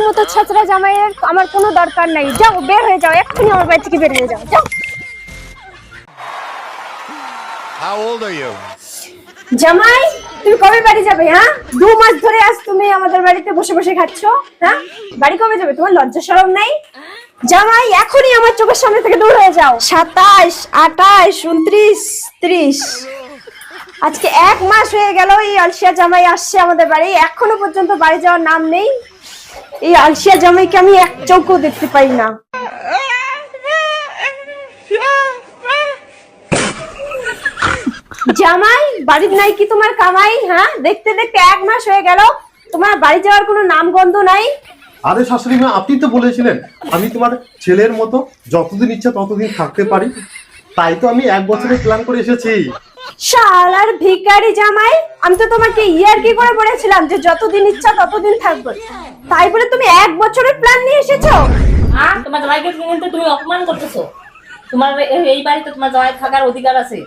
মতো ছাত্রা জামাইয়ের আমার কোনো দরকার নাই। যাও বের হয়ে যাও, এক্ষুনি আমার বাড়ি থেকে বের হয়ে যাও। যাও। How old are you? জামাই, তুমি কবে বাড়ি যাবে? হ্যাঁ, 2 মাস ধরে আজ তুমি আমাদের বাড়িতে বসে বসে খাচ্ছ। হ্যাঁ, বাড়ি কবে যাবে? তোমার লজ্জা শরম নাই? জামাই, এখনই আমার চোখের সামনে থেকে দূর হয়ে যাও। 27, 28, 29, 30 আজকে 1 মাস হয়ে গেল এই আলসিয়া জামাই আসছে আমাদের বাড়ি, এখনো পর্যন্ত বাড়ি যাওয়ার নাম নেই। এই আলসিয়া জামাইকে আমি এক চোখও দেখতে পাই না। জামাই, বাড়ির নাই কি তোমার কামাই? হ্যাঁ, দেখতে দেখতে 1 মাস হয়ে গেল, তোমার বাড়ি যাওয়ার কোনো নাম গন্ধ নাই। আরে শাশুড়ি মা, আপনি তো বলেছিলেন আমি তোমার ছেলের মতো যতদিন ইচ্ছা ততদিন থাকতে পারি, তাই তো আমি 1 বছরের প্ল্যান করে এসেছি। শালার ভিখারি জামাই, আমি তো তোমাকে ইয়ার্কি করে বলেছিলাম যে যতদিন ইচ্ছা ততদিন থাকবে, তাই বলে তুমি 1 বছরের প্ল্যান নিয়ে এসেছো? তোমার জামাইকে কিন্তু তুমি অপমান করতেছো। তোমার এই বাড়িতে তোমার জামাই থাকার অধিকার আছে।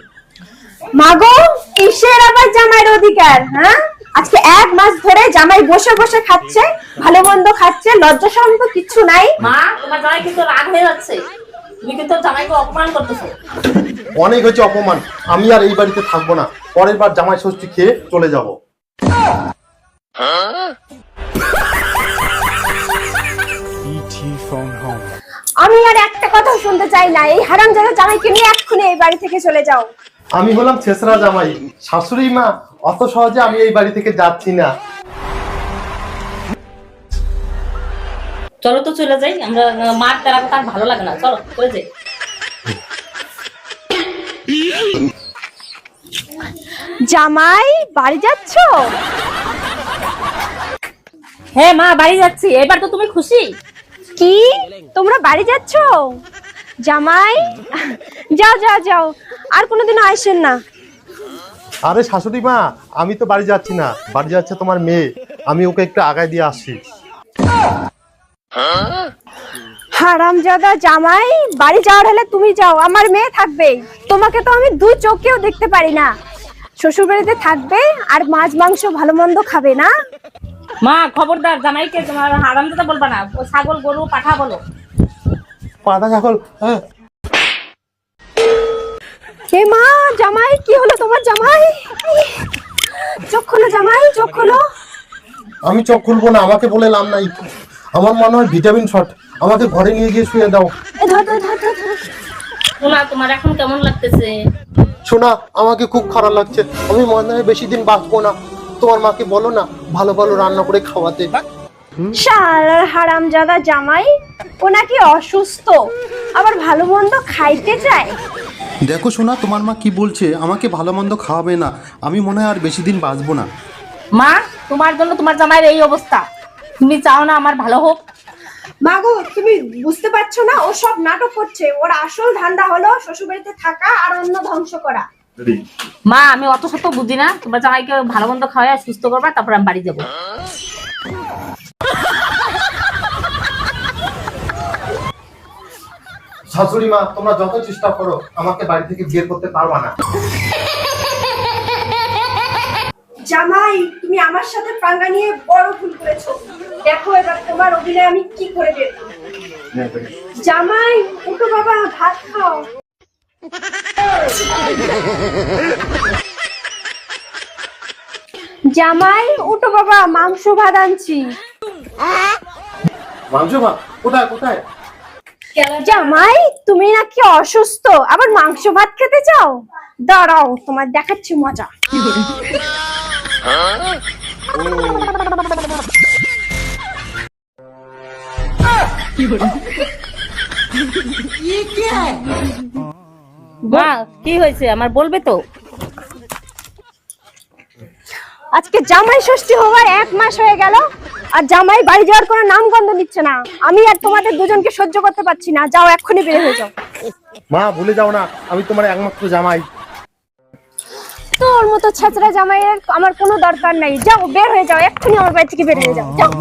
মাগো, কিসের আবার জামাইয়ের অধিকার? হ্যাঁ, আজকে 1 মাস ধরে জামাই বসে বসে খাচ্ছে, ভালো মন্দ খাচ্ছে, লজ্জা শরম তো কিছু নাই। মা, তোমার জামাই কিন্তু রাগ হয়ে যাচ্ছে, তুমি কিন্তু জামাইকে অপমান করতেছো। অনেক হয়েছে অপমান, আমি আর এই বাড়িতে থাকবো না, পরের বার জামাই ষষ্ঠী খেয়ে চলে যাব। আমি আর একটা কথা শুনতে চাই না, এই হারামজাদা জামাইকে নিয়ে এক্ষুনি এই বাড়ি থেকে চলে যাও। আমি হলাম ছেসরা জামাই, শাশুড়ি মা, অত সহজে আমি এই বাড়ি থেকে যাচ্ছি না। চলো তো চলে যাই আমরা, মার তারা কথা আর ভালো লাগে না, চলো চলে যাই। জামাই, বাড়ি যাচ্ছ? হ্যাঁ মা, বাড়ি যাচ্ছি। এবার তো তুমি খুশি? কি, তোমরা বাড়ি যাচ্ছ? জামাই, যাও যাও যাও, আর কোনোদিন আসেন না। আরে শাশুড়ি মা, আমি তো বাড়ি যাচ্ছি না, বাড়ি যাচ্ছে তোমার মেয়ে, আমি ওকে একটু আগায় দিয়ে আসছি। হারামজাদা জামাই, বাড়ি যাওয়ার হলে তুমি যাও, আমার মেয়ে থাকবে। তোমাকে তো আমি 2 চোখেও দেখতে পারি না। শ্বশুর বাড়িতে থাকবে আর মাছ মাংস ভালো মন্দ খাবে না। মা খবরদার, জামাইকে তোমার হারামজাদা বলবা না, ও ছাগল গরু পাঠা বলো। পাটা ছাগল? হে মা, জামাই কি হলো তোমার? জামাই, চোখ খোলো জামাই, চোখ খোলো। আমি চোখ খুলবো না, আমাকে বলে লাভ নাই, আমার মনে হয় ভিটামিন শট, আমাকে ঘরে নিয়ে গিয়ে শুয়ে দাও। ধর ধর ধর ধর ধর। শোনা, তোমার এখন কেমন লাগতেছে? শোনা, আমাকে খুব খারাপ লাগছে, আমি মনে হয় বেশি দিন বাঁচবো না, তোমার মাকে বলো না ভালো ভালো রান্না করে খাওয়াতে। শালার হারামজাদা জামাই, ও নাকি অসুস্থ, আবার ভালো মন্দ খাইতে চায়। দেখো শোনা, তোমার মা কি বলছে, আমাকে ভালো মন্দ খাওয়াবে না, আমি মনে হয় আর বেশি দিন বাঁচবো না। মা, তোমার জন্য তোমার জামাইয়ের এই অবস্থা, তুমি চাও না আমার ভালো হোক? মাগো, তুমি বুঝতে পারছো না, ও সব নাটক করছে। ওর আসল ধান্দা হলো শ্বশুরবাড়িতে থাকা আর অন্য ধ্বংস করা। মা, আমি অত শত বুঝি না, তোমার জামাইকে ভালো মন্দ খাওয়াই সুস্থ করবা, তারপর আমি বাড়ি যাবো। শাশুড়ি মা, তোমরা যত চেষ্টা করো আমাকে বাড়ি থেকে বের করতে পারবা না। জামাই, তুমি আমার সাথে পাঙ্গা নিয়ে বড় ভুল করেছো। দেখো এবার তোমার অভিনয় আমি কি করে বের করব। জামাই, উঠো বাবা, ভাত খাও। জামাই, উঠো বাবা, মাংস ভাত আনছি। মাংস ভাত? কোথায় কোথায়? জামাই, তুমি নাকি অসুস্থ, আবার মাংস ভাত খেতে চাও? দাঁড়াও, তোমার দেখাচ্ছি মজা। মা, কি হয়েছে আমার বলবে তো? আজকে জামাই ষষ্ঠী হওয়ার 1 মাস হয়ে গেল, আর জামাই বাড়ি যাওয়ার কোনো নাম গন্ধ নিচ্ছে না। আমি আর তোমাদের দুজনকে সহ্য করতে পারছি না, যাও এক্ষুনি বের হয়ে যাও। মা, ভুলে যাও না আমি তোমার একমাত্র জামাই। তোর মতো ছাত্রা জামাইয়ের আমার কোনো দরকার নাই। যাও বের হয়ে যাও, এক্ষুনি আমার বাড়ি থেকে বের হয়ে যাও। যাও।